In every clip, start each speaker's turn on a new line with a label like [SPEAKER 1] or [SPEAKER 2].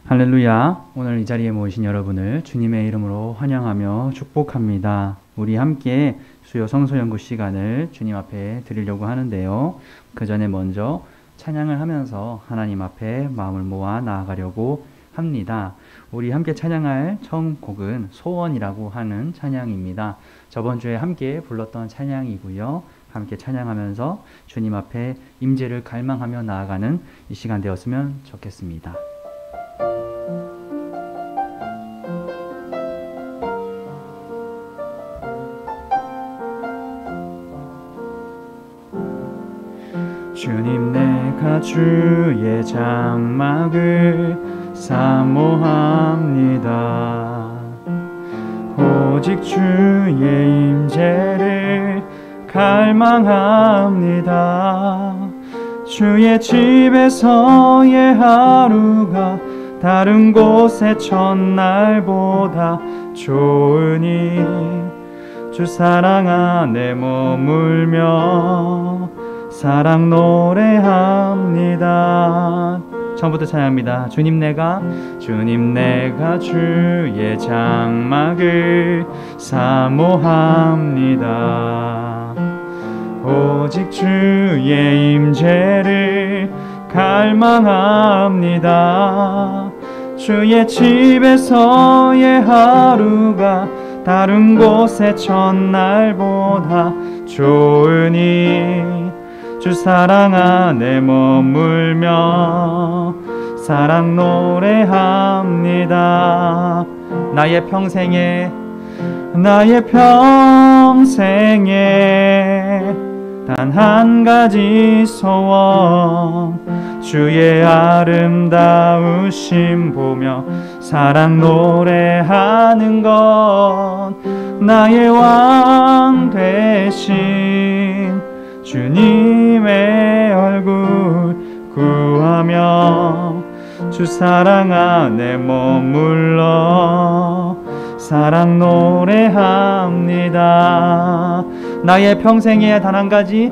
[SPEAKER 1] 할렐루야. 오늘 이 자리에 모이신 여러분을 주님의 이름으로 환영하며 축복합니다. 우리 함께 수요 성소 연구 시간을 주님 앞에 드리려고 하는데요. 그 전에 먼저 찬양을 하면서 하나님 앞에 마음을 모아 나아가려고 합니다. 우리 함께 찬양할 처음 곡은 소원이라고 하는 찬양입니다. 저번 주에 함께 불렀던 찬양이고요. 함께 찬양하면서 주님 앞에 임재를 갈망하며 나아가는 이 시간 되었으면 좋겠습니다. 주님, 내가 주의 장막을 사모합니다. 오직 주의 임재를 갈망합니다. 주의 집에서의 하루가 다른 곳의 첫날보다 좋으니 주 사랑 안에 머물며 사랑 노래합니다. 처음부터 찬양합니다. 주님, 내가 주의 장막을 사모합니다. 오직 주의 임재를 갈망합니다. 주의 집에서의 하루가 다른 곳의 첫날보다 좋으니 주 사랑 안에 머물며 사랑 노래합니다. 나의 평생에 단 한 가지 소원, 주의 아름다우심 보며 사랑 노래하는 것, 나의 왕 되신 주님의 얼굴 구하며 주 사랑 안에 머물러 사랑 노래합니다. 나의 평생에 단 한 가지,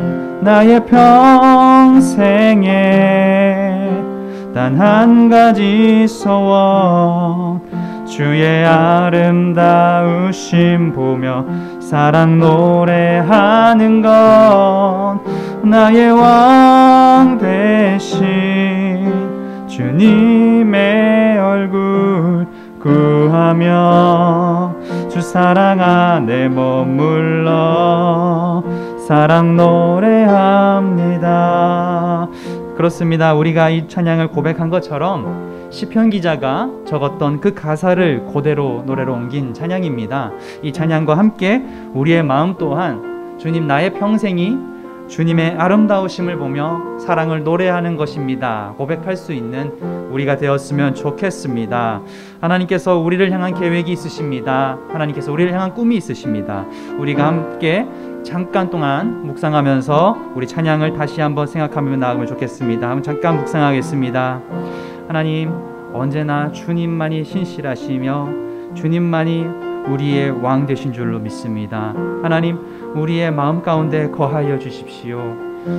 [SPEAKER 1] 단 한 가지 소원, 주의 아름다우심 보며 사랑 노래하는 것, 나의 왕 되신 주님의 얼굴 구하며 주 사랑 안에 머물러 사랑 노래합니다. 그렇습니다. 우리가 이 찬양을 고백한 것처럼 시편 기자가 적었던 그 가사를 그대로 노래로 옮긴 찬양입니다. 이 찬양과 함께 우리의 마음 또한 주님, 나의 평생이 주님의 아름다우심을 보며 사랑을 노래하는 것입니다 고백할 수 있는 우리가 되었으면 좋겠습니다. 하나님께서 우리를 향한 계획이 있으십니다. 하나님께서 우리를 향한 꿈이 있으십니다. 우리가 함께 잠깐 동안 묵상하면서 우리 찬양을 다시 한번 생각하며 나아가면 좋겠습니다. 한번 잠깐 묵상하겠습니다. 하나님, 언제나 주님만이 신실하시며 주님만이 우리의 왕 되신 줄로 믿습니다. 하나님, 우리의 마음 가운데 거하여 주십시오.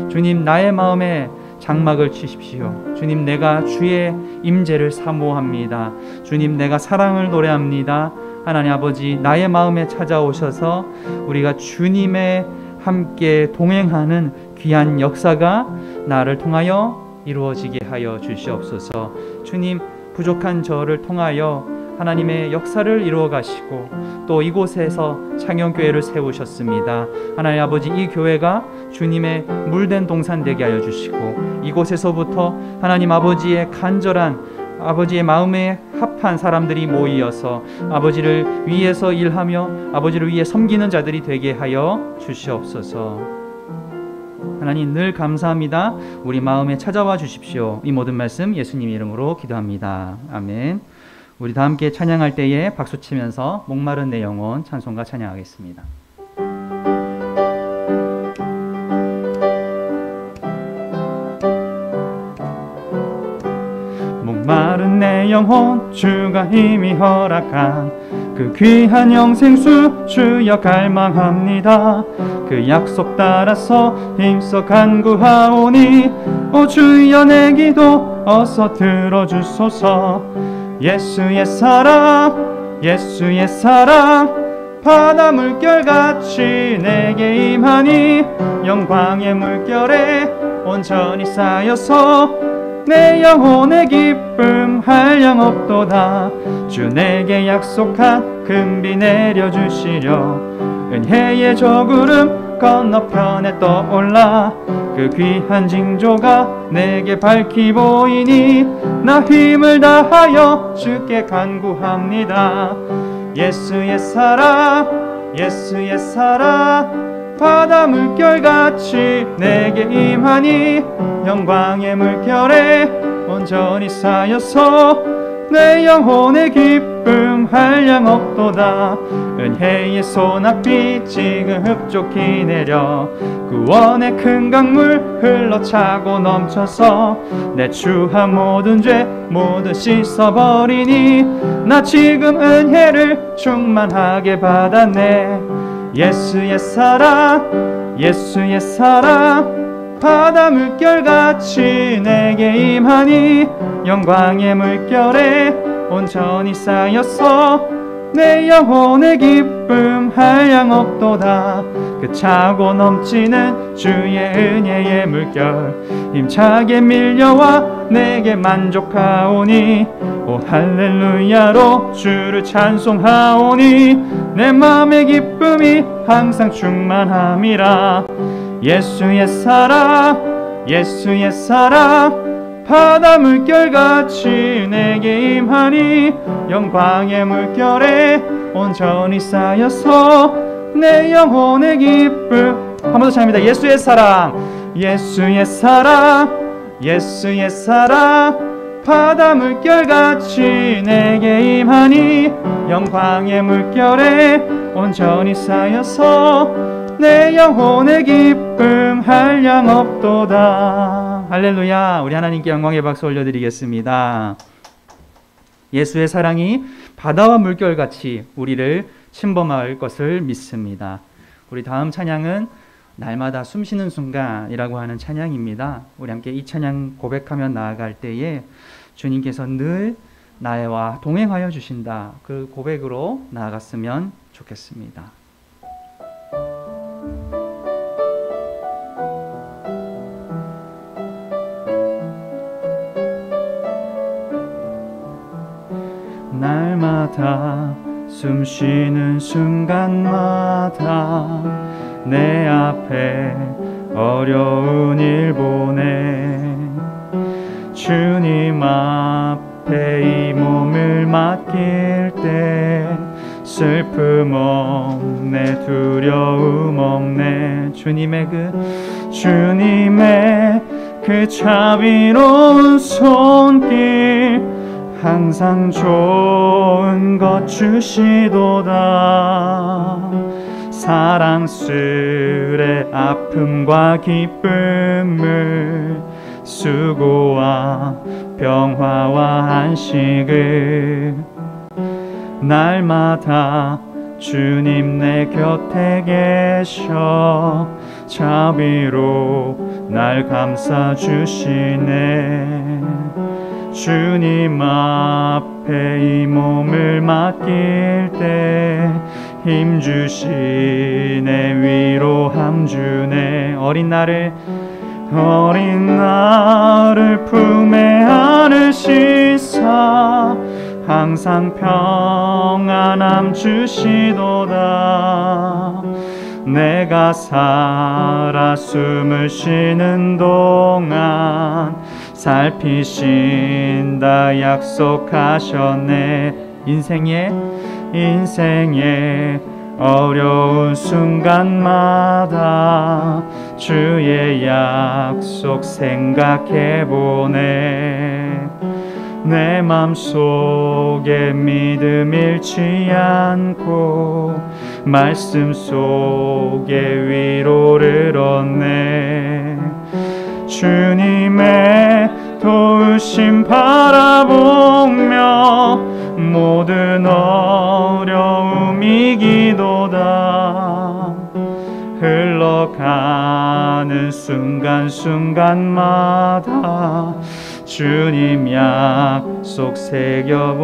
[SPEAKER 1] 주님, 나의 마음에 장막을 치십시오. 주님, 내가 주의 임재를 사모합니다. 주님, 내가 사랑을 노래합니다. 하나님 아버지, 나의 마음에 찾아오셔서 우리가 주님의 함께 동행하는 귀한 역사가 나를 통하여 이루어지게 하여 주시옵소서. 주님, 부족한 저를 통하여 하나님의 역사를 이루어 가시고 또 이곳에서 창영교회를 세우셨습니다. 하나님 아버지, 이 교회가 주님의 물된 동산 되게 하여 주시고 이곳에서부터 하나님 아버지의 간절한 아버지의 마음에 합한 사람들이 모이어서 아버지를 위해서 일하며 아버지를 위해 섬기는 자들이 되게 하여 주시옵소서. 하나님, 늘 감사합니다. 우리 마음에 찾아와 주십시오. 이 모든 말씀 예수님 이름으로 기도합니다. 아멘. 우리 다 함께 찬양할 때에 박수치면서 목마른 내 영혼 찬송가 찬양하겠습니다. 목마른 내 영혼, 주가 이미 허락한 그 귀한 영생수 주여 갈망합니다. 그 약속 따라서 힘써 간구하오니 오 주여 내 기도 어서 들어주소서. 예수의 사랑 예수의 사랑 바다 물결같이 내게 임하니 영광의 물결에 온전히 쌓여서 내 영혼의 기쁨 한량 없도다. 주 내게 약속한 금비 내려주시려 은혜의 저구름 건너편에 떠올라 그 귀한 징조가 내게 밝히 보이니 나 힘을 다하여 주께 간구합니다. 예수의 사랑 예수의 사랑 바다 물결같이 내게 임하니 영광의 물결에 온전히 쌓여서 내 영혼의 기쁨 한량 없도다. 은혜의 소낙비 지금 흡족히 내려 구원의 큰 강물 흘러차고 넘쳐서 내 추한 모든 죄 모두 씻어버리니 나 지금 은혜를 충만하게 받았네. 예수의 사랑 예수의 사랑 바다 물결같이 내게 임하니 영광의 물결에 온전히 쌓여서 내 영혼의 기쁨 한량 없도다. 그 차고 넘치는 주의 은혜의 물결 힘차게 밀려와 내게 만족하오니 오 할렐루야로 주를 찬송하오니 내 마음의 기쁨이 항상 충만함이라. 예수의 사랑 예수의 사랑 바다 물결같이 내게 임하니 영광의 물결에 온전히 쌓여서 내 영혼의 기쁨. 한 번 더 찬양합니다. 예수의 사랑 예수의 사랑 예수의 사랑 바다 물결같이 내게 임하니 영광의 물결에 온전히 쌓여서 내 영혼의 기쁨 한량 없도다. 할렐루야. 우리 하나님께 영광의 박수 올려드리겠습니다. 예수의 사랑이 바다와 물결같이 우리를 침범할 것을 믿습니다. 우리 다음 찬양은 날마다 숨쉬는 순간이라고 하는 찬양입니다. 우리 함께 이 찬양 고백하며 나아갈 때에 주님께서 늘 나와 동행하여 주신다, 그 고백으로 나아갔으면 좋겠습니다. 날마다 숨쉬는 순간마다 내 앞에 어려운 일 보내 주님 앞에 이 몸을 맡길 때 슬픔 없네 두려움 없네 주님의 그 자비로운 손길 항상 좋은 것 주시도다. 사랑스레 아픔과 기쁨을 수고와 평화와 안식을 날마다 주님 내 곁에 계셔 자비로 날 감싸주시네. 주님 앞에 이 몸을 맡길 때 힘주시네 위로함 주네. 어린 나를 품에 안으시사 항상 평안함 주시도다. 내가 살아 숨을 쉬는 동안 살피신다 약속하셨네. 인생의 어려운 순간마다 주의 약속 생각해보네. 내 맘속에 믿음 잃지 않고 말씀 속에 위로를 얻네. 주님의 도우심 바라보며 모든 어려움 이기도다. 흘러가는 순간순간마다 주님 약속 새겨봅니다.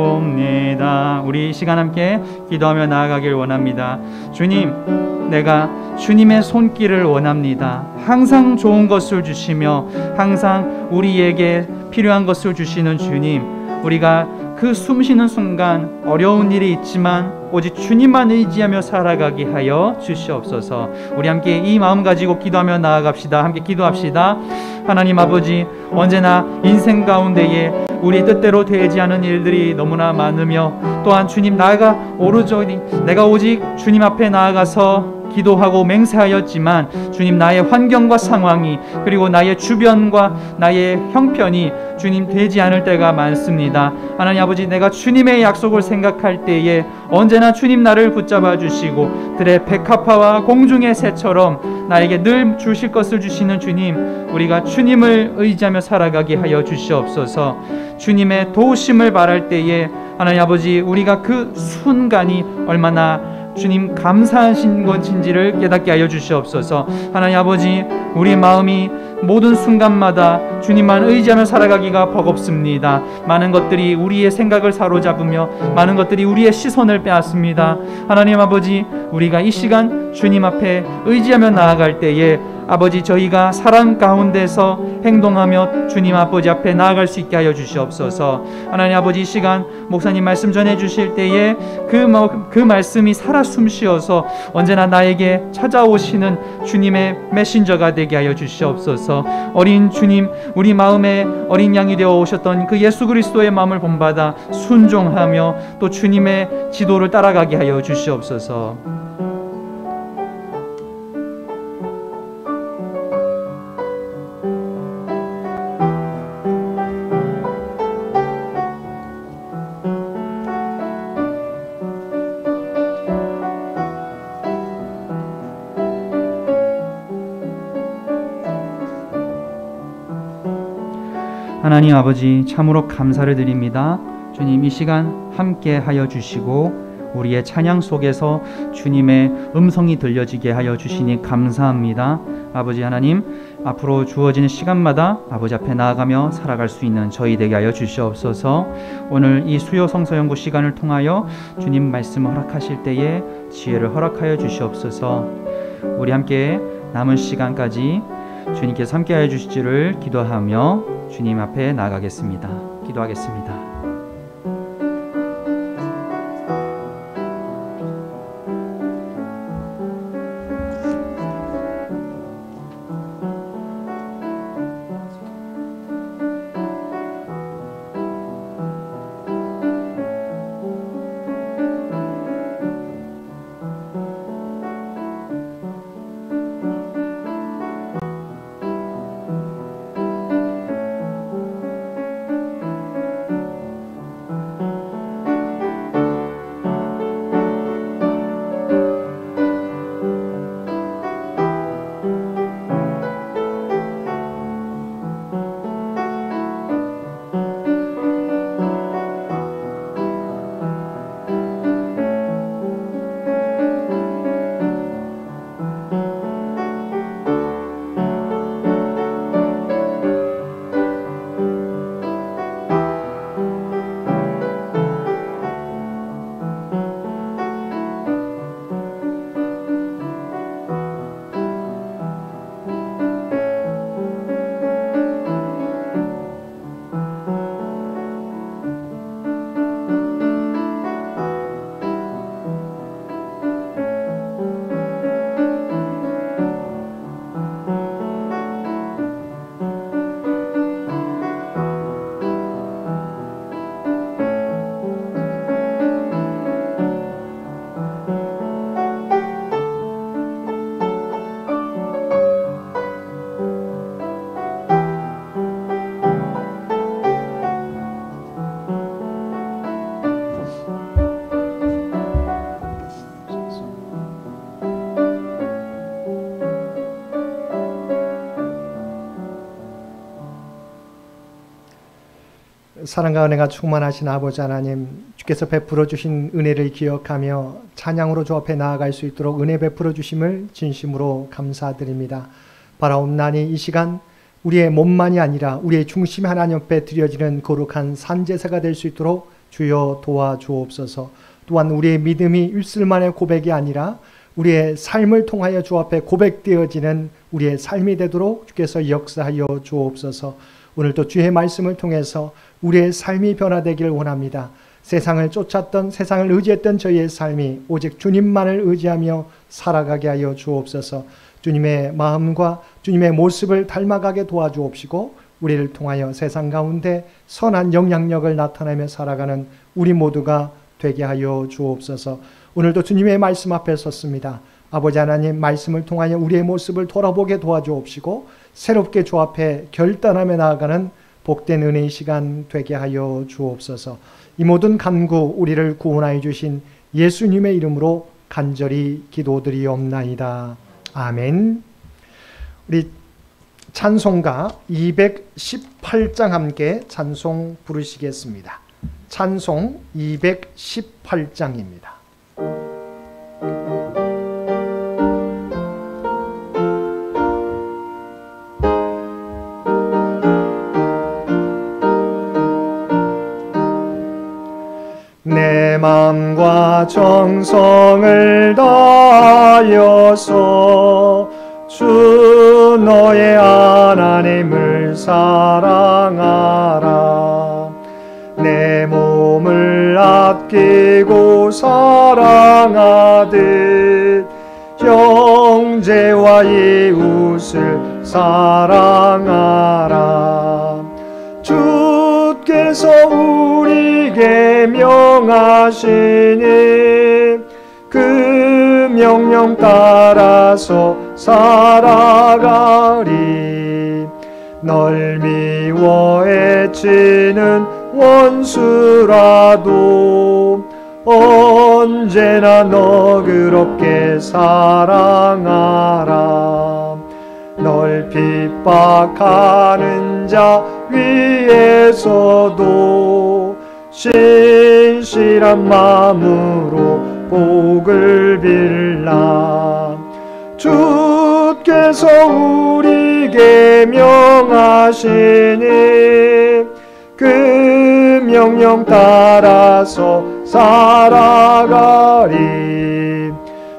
[SPEAKER 1] 우리 이 시간 함께 기도하며 나아가길 원합니다. 주님, 내가 주님의 손길을 원합니다. 항상 좋은 것을 주시며 항상 우리에게 필요한 것을 주시는 주님, 우리가 그 숨쉬는 순간 어려운 일이 있지만 오직 주님만 의지하며 살아가게 하여 주시옵소서. 우리 함께 이 마음 가지고 기도하며 나아갑시다. 함께 기도합시다. 하나님 아버지, 언제나 인생 가운데에 우리 뜻대로 되지 않은 일들이 너무나 많으며 또한 주님, 내가 오직 주님 앞에 나아가서 기도하고 맹세하였지만 주님, 나의 환경과 상황이 그리고 나의 주변과 나의 형편이 주님 되지 않을 때가 많습니다. 하나님 아버지, 내가 주님의 약속을 생각할 때에 언제나 주님 나를 붙잡아 주시고 들의 백합화와 공중의 새처럼 나에게 늘 주실 것을 주시는 주님, 우리가 주님을 의지하며 살아가게 하여 주시옵소서. 주님의 도우심을 바랄 때에 하나님 아버지, 우리가 그 순간이 얼마나 주님 감사하신 것인지를 깨닫게 하여 주시옵소서. 하나님 아버지, 우리 마음이 모든 순간마다 주님만 의지하며 살아가기가 버겁습니다. 많은 것들이 우리의 생각을 사로잡으며 많은 것들이 우리의 시선을 빼앗습니다. 하나님 아버지, 우리가 이 시간 주님 앞에 의지하며 나아갈 때에 아버지, 저희가 사랑 가운데서 행동하며 주님 아버지 앞에 나아갈 수 있게 하여 주시옵소서. 하나님 아버지, 이 시간 목사님 말씀 전해 주실 때에 그 말씀이 살아 숨쉬어서 언제나 나에게 찾아오시는 주님의 메신저가 되게 하여 주시옵소서. 어린 주님, 우리 마음에 어린 양이 되어 오셨던 그 예수 그리스도의 마음을 본받아 순종하며 또 주님의 지도를 따라가게 하여 주시옵소서. 하나님 아버지, 참으로 감사를 드립니다. 주님, 이 시간 함께 하여 주시고 우리의 찬양 속에서 주님의 음성이 들려지게 하여 주시니 감사합니다. 아버지 하나님, 앞으로 주어지는 시간마다 아버지 앞에 나아가며 살아갈 수 있는 저희 되게 하여 주시옵소서. 오늘 이 수요 성서 연구 시간을 통하여 주님 말씀을 허락하실 때에 지혜를 허락하여 주시옵소서. 우리 함께 남은 시간까지 주님께서 함께하여 주시기를 기도하며 주님 앞에 나아가겠습니다. 기도하겠습니다.
[SPEAKER 2] 사랑과 은혜가 충만하신 아버지 하나님, 주께서 베풀어 주신 은혜를 기억하며 찬양으로 주 앞에 나아갈 수 있도록 은혜 베풀어 주심을 진심으로 감사드립니다. 바라옵나니 이 시간 우리의 몸만이 아니라 우리의 중심이 하나님 앞에 드려지는 거룩한 산제사가 될 수 있도록 주여 도와주옵소서. 또한 우리의 믿음이 일술만의 고백이 아니라 우리의 삶을 통하여 주 앞에 고백되어지는 우리의 삶이 되도록 주께서 역사하여 주옵소서. 오늘도 주의 말씀을 통해서 우리의 삶이 변화되기를 원합니다. 세상을 쫓았던, 세상을 의지했던 저희의 삶이 오직 주님만을 의지하며 살아가게 하여 주옵소서. 주님의 마음과 주님의 모습을 닮아가게 도와주옵시고 우리를 통하여 세상 가운데 선한 영향력을 나타내며 살아가는 우리 모두가 되게 하여 주옵소서. 오늘도 주님의 말씀 앞에 섰습니다. 아버지 하나님, 말씀을 통하여 우리의 모습을 돌아보게 도와주옵시고 새롭게 주 앞에 결단하며 나아가는 복된 은혜의 시간 되게 하여 주옵소서. 이 모든 간구 우리를 구원하여 주신 예수님의 이름으로 간절히 기도드리옵나이다. 아멘. 우리 찬송가 218장 함께 찬송 부르시겠습니다. 찬송 218장입니다. 내 마음과 정성을 다하여서 주 너의 하나님을 사랑하라. 내 몸을 아끼고 사랑하듯 형제와 이웃을 사랑하라. 주께서 우리에게 명하시니 그 명령 따라서 살아가리. 널 미워 해치는 원수라도 언제나 너그럽게 사랑하라. 널 핍박하는 자 위에서도 신실한 마음으로 복을 빌라. 주께서 우리에게 명하시니 그 명령 따라서 살아가리.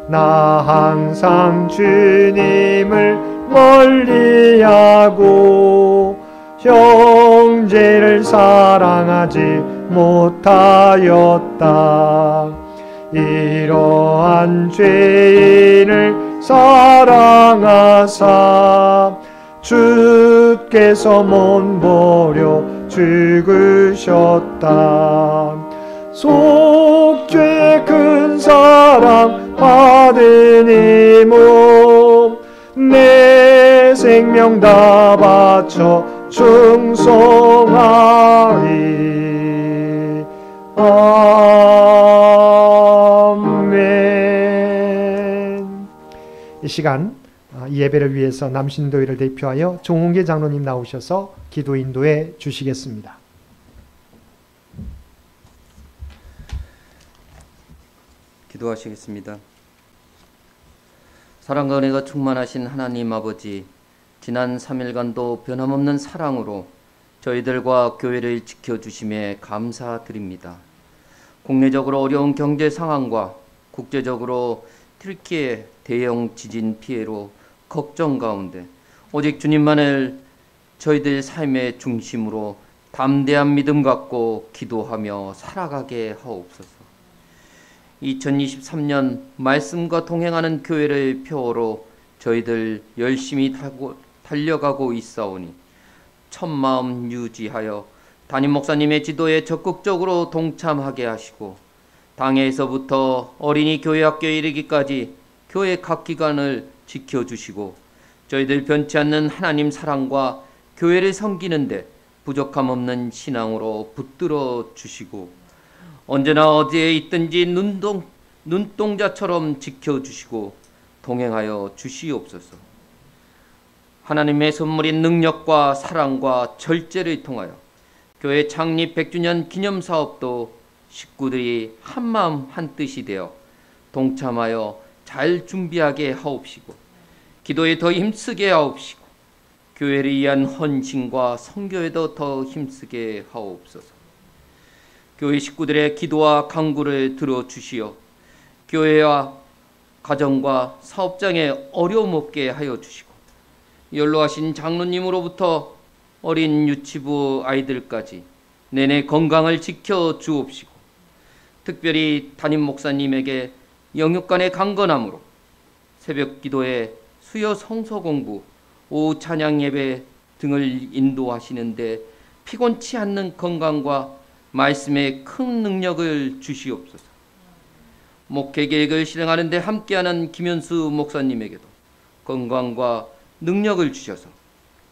[SPEAKER 2] 나 항상 주님을 멀리하고 형제를 사랑하지 못하였다. 이러한 죄인을 사랑하사 주께서 못버려 죽으셨다. 속죄의 큰 사랑 받으니 내 생명 다 바쳐 충성하리. 아멘. 이 시간 이 예배를 위해서 남신도회를 대표하여 정홍계 장로님 나오셔서 기도 인도해 주시겠습니다.
[SPEAKER 3] 기도하시겠습니다. 사랑과 은혜가 충만하신 하나님 아버지, 지난 3일간도 변함없는 사랑으로 저희들과 교회를 지켜주심에 감사드립니다. 국내적으로 어려운 경제 상황과 국제적으로 튀르키예 대형 지진 피해로 걱정 가운데 오직 주님만을 저희들 삶의 중심으로 담대한 믿음 갖고 기도하며 살아가게 하옵소서. 2023년 말씀과 동행하는 교회를 표어로 저희들 열심히 달려가고 있사오니 첫마음 유지하여 담임 목사님의 지도에 적극적으로 동참하게 하시고 당회에서부터 어린이 교회학교에 이르기까지 교회 각 기관을 지켜주시고 저희들 변치 않는 하나님 사랑과 교회를 섬기는데 부족함 없는 신앙으로 붙들어 주시고 언제나 어디에 있든지 눈동자처럼 지켜주시고 동행하여 주시옵소서. 하나님의 선물인 능력과 사랑과 절제를 통하여 교회 창립 100주년 기념사업도 식구들이 한마음 한뜻이 되어 동참하여 잘 준비하게 하옵시고 기도에 더 힘쓰게 하옵시고 교회를 위한 헌신과 선교에도 더 힘쓰게 하옵소서. 교회 식구들의 기도와 간구를 들어주시어 교회와 가정과 사업장에 어려움 없게 하여 주시고, 연로하신 장로님으로부터 어린 유치부 아이들까지 내내 건강을 지켜 주옵시고, 특별히 담임 목사님에게 영육간의 강건함으로 새벽 기도에 수요 성서 공부, 오후 찬양 예배 등을 인도하시는데 피곤치 않는 건강과 말씀의 큰 능력을 주시옵소서. 목회 계획을 실행하는 데 함께하는 김현수 목사님에게도 건강과 능력을 주셔서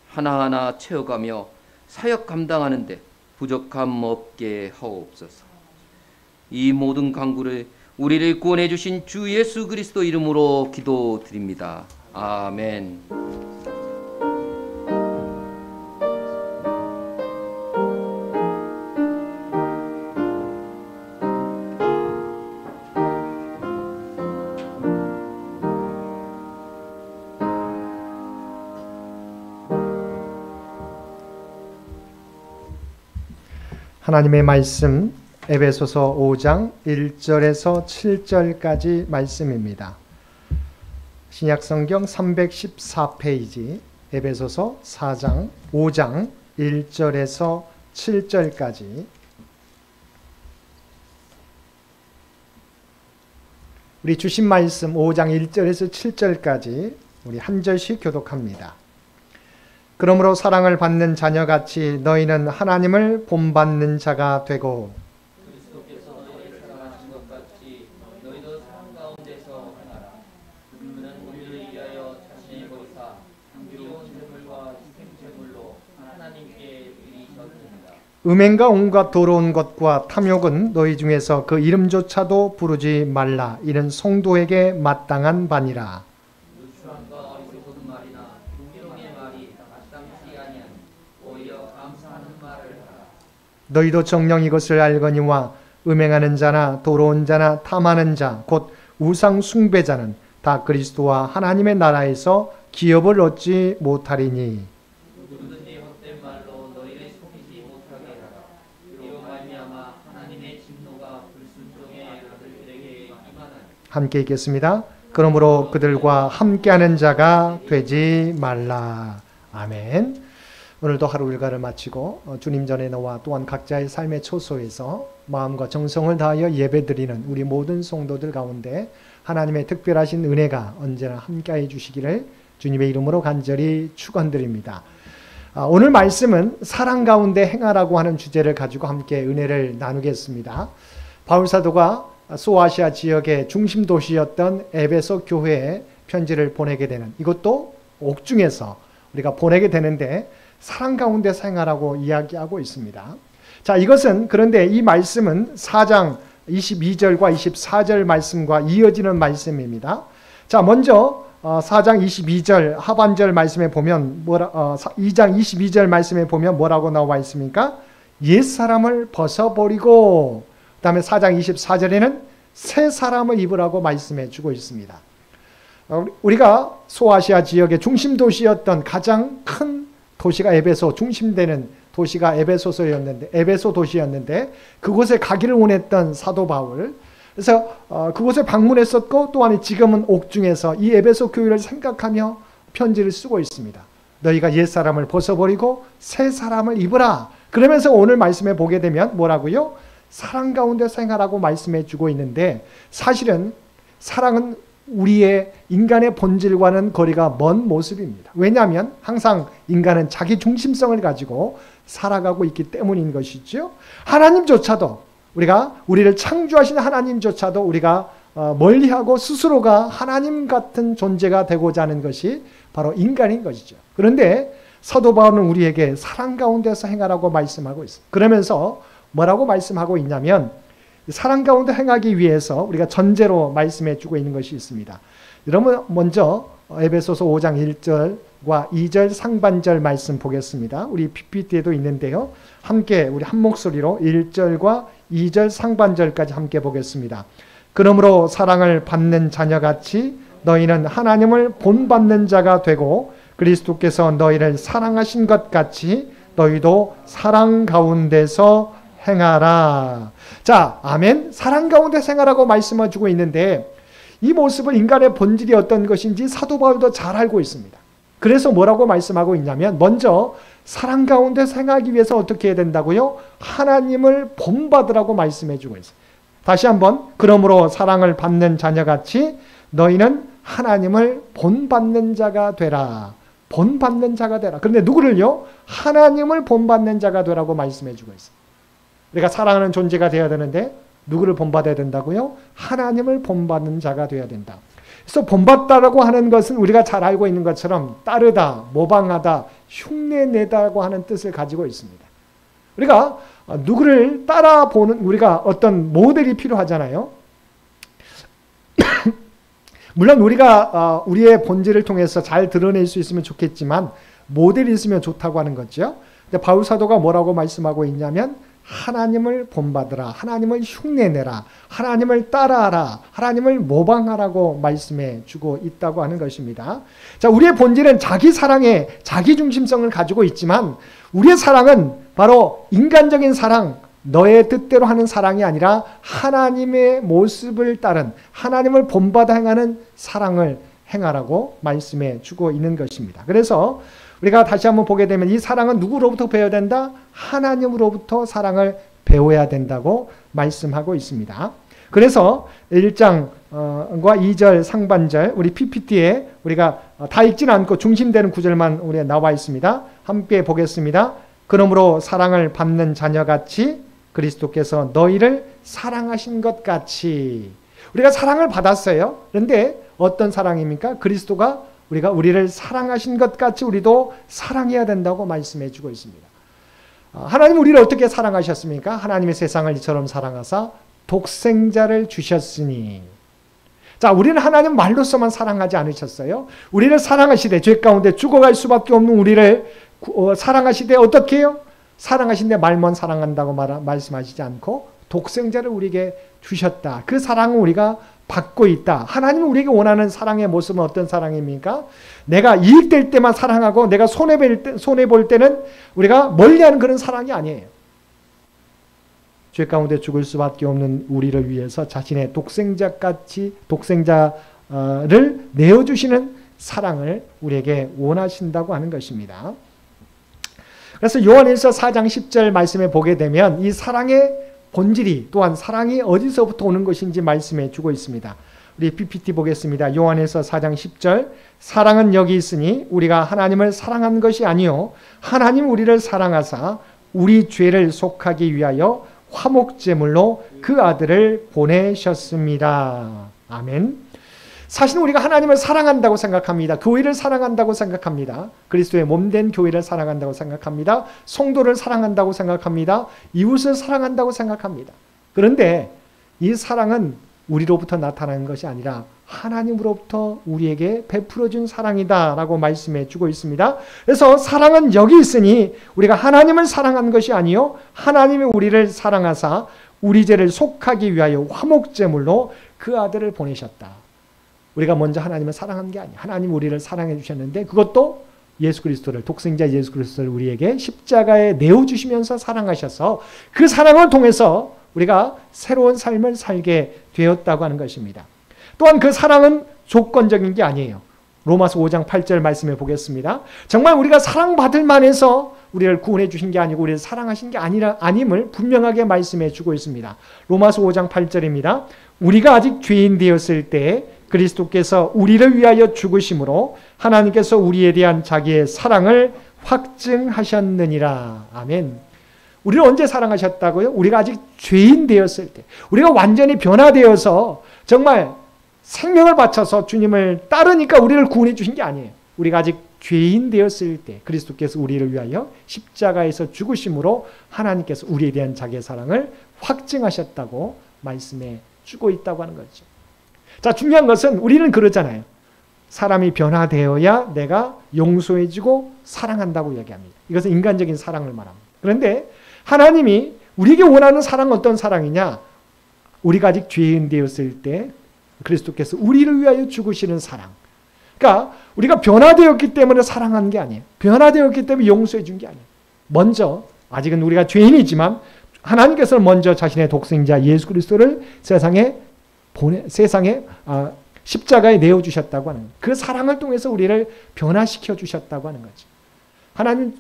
[SPEAKER 3] 하나하나 채워가며 사역 감당하는 데 부족함 없게 하옵소서. 이 모든 간구를 우리를 구원해 주신 주 예수 그리스도 이름으로 기도드립니다. 아멘.
[SPEAKER 2] 하나님의 말씀 에베소서 5장 1절에서 7절까지 말씀입니다. 신약성경 314페이지 에베소서 5장 1절에서 7절까지. 우리 주신 말씀 5장 1절에서 7절까지 우리 한 절씩 교독합니다. 그러므로 사랑을 받는 자녀같이 너희는 하나님을 본받는 자가 되고,
[SPEAKER 3] 그리스도께서 너희를 사랑하신 것 같이 너희도 사랑 가운데서 행하라. 그는 우리를 위하여 자신을 보이사 향기로운 제물과 희생제물로 하나님께 드리셨습니다.
[SPEAKER 2] 음행과 온갖 더러운 것과 탐욕은 너희 중에서 그 이름조차도 부르지 말라. 이는 성도에게 마땅한 바니라.
[SPEAKER 3] 누추함과 어리석은 말이나 공경의 말이 마땅치 아니하니 오히려 감사하는 말을 하라.
[SPEAKER 2] 너희도 정녕 이것을 알거니와 음행하는 자나 더러운 자나 탐하는 자 곧 우상 숭배자는 다 그리스도와 하나님의 나라에서 기업을 얻지 못하리니,
[SPEAKER 3] 누구든지 헛된 말로 너희를 속이지 못하게 하라. 이로 말미암아 하나님의 진노가 불순종의 아들들에게 임하나니.
[SPEAKER 2] 함께 읽겠습니다. 그러므로 그들과 함께하는 자가 되지 말라. 아멘. 오늘도 하루 일과를 마치고 주님 전에 나와 또한 각자의 삶의 초소에서 마음과 정성을 다하여 예배드리는 우리 모든 성도들 가운데 하나님의 특별하신 은혜가 언제나 함께해 주시기를 주님의 이름으로 간절히 축원드립니다. 오늘 말씀은 사랑 가운데 행하라고 하는 주제를 가지고 함께 은혜를 나누겠습니다. 바울 사도가 소아시아 지역의 중심 도시였던 에베소 교회에 편지를 보내게 되는, 이것도 옥중에서 우리가 보내게 되는데 사랑 가운데 행하라고 이야기하고 있습니다. 자, 이것은 그런데 이 말씀은 4장 22절과 24절 말씀과 이어지는 말씀입니다. 자, 먼저 4장 22절 하반절 말씀에 보면 2장 22절 말씀에 보면 뭐라고 나와 있습니까? 옛사람을 벗어버리고, 그 다음에 4장 24절에는 새 사람을 입으라고 말씀해 주고 있습니다. 우리가 소아시아 지역의 중심 도시였던 가장 큰 도시가 에베소, 중심되는 도시가 에베소 도시였는데 그곳에 가기를 원했던 사도 바울, 그래서 그곳에 방문했었고 또한 지금은 옥중에서 이 에베소 교회를 생각하며 편지를 쓰고 있습니다. 너희가 옛사람을 벗어버리고 새 사람을 입으라. 그러면서 오늘 말씀에 보게 되면 뭐라고요? 사랑 가운데 생활하고 말씀해 주고 있는데, 사실은 사랑은 우리의 인간의 본질과는 거리가 먼 모습입니다. 왜냐하면 항상 인간은 자기 중심성을 가지고 살아가고 있기 때문인 것이죠. 하나님조차도 우리를 창조하신 하나님조차도 우리가 멀리하고 스스로가 하나님 같은 존재가 되고자 하는 것이 바로 인간인 것이죠. 그런데 사도 바울은 우리에게 사랑 가운데서 행하라고 말씀하고 있습니다. 그러면서 뭐라고 말씀하고 있냐면, 사랑 가운데 행하기 위해서 우리가 전제로 말씀해 주고 있는 것이 있습니다. 여러분 먼저 에베소서 5장 1절과 2절 상반절 말씀 보겠습니다. 우리 PPT에도 있는데요. 함께 우리 한 목소리로 1절과 2절 상반절까지 함께 보겠습니다. 그러므로 사랑을 받는 자녀같이 너희는 하나님을 본받는 자가 되고, 그리스도께서 너희를 사랑하신 것 같이 너희도 사랑 가운데서 행하라. 자, 아멘. 사랑 가운데서 행하라고 말씀을 주고 있는데 이 모습을 인간의 본질이 어떤 것인지 사도 바울도 잘 알고 있습니다. 그래서 뭐라고 말씀하고 있냐면 먼저 사랑 가운데서 행하기 위해서 어떻게 해야 된다고요? 하나님을 본받으라고 말씀해 주고 있어요. 다시 한번 그러므로 사랑을 받는 자녀같이 너희는 하나님을 본받는 자가 되라. 본받는 자가 되라. 그런데 누구를요? 하나님을 본받는 자가 되라고 말씀해 주고 있어요. 우리가 사랑하는 존재가 되어야 되는데 누구를 본받아야 된다고요? 하나님을 본받는 자가 되어야 된다. 그래서 본받다라고 하는 것은 우리가 잘 알고 있는 것처럼 따르다, 모방하다, 흉내내다고 하는 뜻을 가지고 있습니다. 우리가 누구를 따라보는 우리가 어떤 모델이 필요하잖아요. 물론 우리가 우리의 본질을 통해서 잘 드러낼 수 있으면 좋겠지만 모델이 있으면 좋다고 하는 거죠. 근데 바울 사도가 뭐라고 말씀하고 있냐면 하나님을 본받으라, 하나님을 흉내내라, 하나님을 따라하라, 하나님을 모방하라고 말씀해 주고 있다고 하는 것입니다. 자, 우리의 본질은 자기 사랑에 자기 중심성을 가지고 있지만 우리의 사랑은 바로 인간적인 사랑, 너의 뜻대로 하는 사랑이 아니라 하나님의 모습을 따른 하나님을 본받아 행하는 사랑을 행하라고 말씀해 주고 있는 것입니다. 그래서 우리가 다시 한번 보게 되면 이 사랑은 누구로부터 배워야 된다? 하나님으로부터 사랑을 배워야 된다고 말씀하고 있습니다. 그래서 1장과 2절 상반절 우리 PPT에 우리가 다 읽지는 않고 중심되는 구절만 우리가 나와 있습니다. 함께 보겠습니다. 그러므로 사랑을 받는 자녀같이 그리스도께서 너희를 사랑하신 것 같이. 우리가 사랑을 받았어요. 그런데 어떤 사랑입니까? 그리스도가 우리를 사랑하신 것 같이 우리도 사랑해야 된다고 말씀해 주고 있습니다. 하나님 우리를 어떻게 사랑하셨습니까? 하나님의 세상을 이처럼 사랑하사 독생자를 주셨으니. 자, 우리는 하나님 말로서만 사랑하지 않으셨어요. 우리를 사랑하시되 죄 가운데 죽어갈 수밖에 없는 우리를 사랑하시되 어떻게 해요? 사랑하신데 말만 사랑한다고 말씀하시지 않고 독생자를 우리에게 주셨다. 그 사랑을 우리가 받고 있다. 하나님은 우리에게 원하는 사랑의 모습은 어떤 사랑입니까? 내가 이익될 때만 사랑하고 내가 손해볼 때는 우리가 멀리하는 그런 사랑이 아니에요. 죄 가운데 죽을 수밖에 없는 우리를 위해서 자신의 독생자를 내어주시는 사랑을 우리에게 원하신다고 하는 것입니다. 그래서 요한일서 4장 10절 말씀에 보게 되면 이 사랑의 본질이 또한 사랑이 어디서부터 오는 것인지 말씀해 주고 있습니다. 우리 PPT 보겠습니다. 요한일서 4장 10절 사랑은 여기 있으니 우리가 하나님을 사랑한 것이 아니요 하나님 우리를 사랑하사 우리 죄를 속하기 위하여 화목제물로 그 아들을 보내셨습니다. 아멘. 사실은 우리가 하나님을 사랑한다고 생각합니다. 교회를 사랑한다고 생각합니다. 그리스도의 몸된 교회를 사랑한다고 생각합니다. 성도를 사랑한다고 생각합니다. 이웃을 사랑한다고 생각합니다. 그런데 이 사랑은 우리로부터 나타나는 것이 아니라 하나님으로부터 우리에게 베풀어준 사랑이다 라고 말씀해 주고 있습니다. 그래서 사랑은 여기 있으니 우리가 하나님을 사랑한 것이 아니요 하나님이 우리를 사랑하사 우리 죄를 속하기 위하여 화목제물로 그 아들을 보내셨다. 우리가 먼저 하나님을 사랑한 게 아니에요. 하나님 우리를 사랑해 주셨는데 그것도 예수 그리스도를 독생자 예수 그리스도를 우리에게 십자가에 내어주시면서 사랑하셔서 그 사랑을 통해서 우리가 새로운 삶을 살게 되었다고 하는 것입니다. 또한 그 사랑은 조건적인 게 아니에요. 로마서 5장 8절 말씀해 보겠습니다. 정말 우리가 사랑받을 만해서 우리를 구원해 주신 게 아니고 우리를 사랑하신 게 아님을 분명하게 말씀해 주고 있습니다. 로마서 5장 8절입니다. 우리가 아직 죄인 되었을 때 그리스도께서 우리를 위하여 죽으심으로 하나님께서 우리에 대한 자기의 사랑을 확증하셨느니라. 아멘. 우리를 언제 사랑하셨다고요? 우리가 아직 죄인 되었을 때. 우리가 완전히 변화되어서 정말 생명을 바쳐서 주님을 따르니까 우리를 구원해 주신 게 아니에요. 우리가 아직 죄인 되었을 때 그리스도께서 우리를 위하여 십자가에서 죽으심으로 하나님께서 우리에 대한 자기의 사랑을 확증하셨다고 말씀해 주고 있다고 하는 거죠. 자, 중요한 것은 우리는 그러잖아요. 사람이 변화되어야 내가 용서해주고 사랑한다고 이야기합니다. 이것은 인간적인 사랑을 말합니다. 그런데 하나님이 우리에게 원하는 사랑은 어떤 사랑이냐? 우리가 아직 죄인 되었을 때 그리스도께서 우리를 위하여 죽으시는 사랑. 그러니까 우리가 변화되었기 때문에 사랑하는 게 아니에요. 변화되었기 때문에 용서해 준 게 아니에요. 먼저 아직은 우리가 죄인이지만 하나님께서는 먼저 자신의 독생자 예수 그리스도를 세상에 십자가에 내어주셨다고 하는 거예요. 그 사랑을 통해서 우리를 변화시켜 주셨다고 하는 거죠. 하나님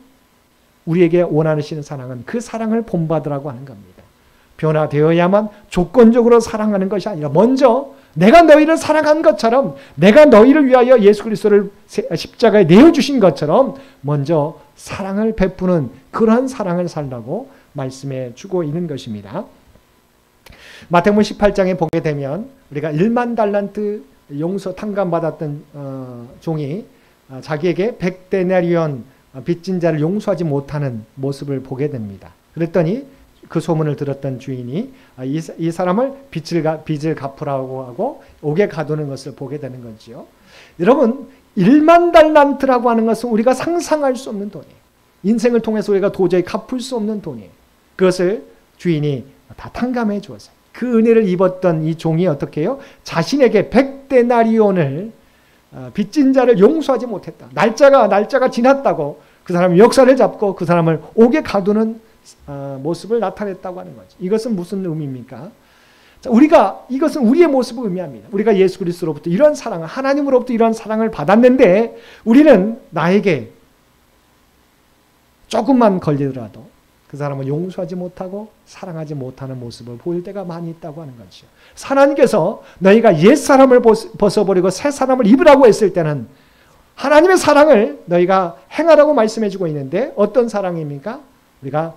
[SPEAKER 2] 우리에게 원하시는 사랑은 그 사랑을 본받으라고 하는 겁니다. 변화되어야만 조건적으로 사랑하는 것이 아니라 먼저 내가 너희를 사랑한 것처럼 내가 너희를 위하여 예수 그리스도를 십자가에 내어주신 것처럼 먼저 사랑을 베푸는 그러한 사랑을 살라고 말씀해 주고 있는 것입니다. 마태복음 18장에 보게 되면 우리가 1만 달란트 용서 탕감받았던 종이 자기에게 100데나리온 빚진 자를 용서하지 못하는 모습을 보게 됩니다. 그랬더니 그 소문을 들었던 주인이 이 사람을 빚을 갚으라고 하고 옥에 가두는 것을 보게 되는 거죠. 여러분 1만 달란트라고 하는 것은 우리가 상상할 수 없는 돈이에요. 인생을 통해서 우리가 도저히 갚을 수 없는 돈이에요. 그것을 주인이 다 탕감해 주었어요. 그 은혜를 입었던 이 종이 어떻게 해요? 자신에게 100데나리온을 빚진 자를 용서하지 못했다. 날짜가 지났다고 그 사람이 역사를 잡고 그 사람을 옥에 가두는 모습을 나타냈다고 하는 거죠. 이것은 무슨 의미입니까? 자, 이것은 우리의 모습을 의미합니다. 우리가 예수 그리스도로부터 이런 사랑을, 하나님으로부터 이런 사랑을 받았는데 우리는 나에게 조금만 걸리더라도 그 사람을 용서하지 못하고 사랑하지 못하는 모습을 보일 때가 많이 있다고 하는 거죠. 하나님께서 너희가 옛사람을 벗어버리고 새사람을 입으라고 했을 때는 하나님의 사랑을 너희가 행하라고 말씀해 주고 있는데 어떤 사랑입니까? 우리가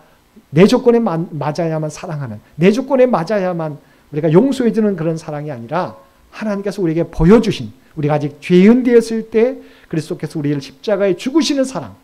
[SPEAKER 2] 내 조건에 맞아야만 사랑하는, 내 조건에 맞아야만 우리가 용서해 주는 그런 사랑이 아니라 하나님께서 우리에게 보여주신, 우리가 아직 죄인 되었을 때 그리스도께서 우리를 십자가에 죽으시는 사랑,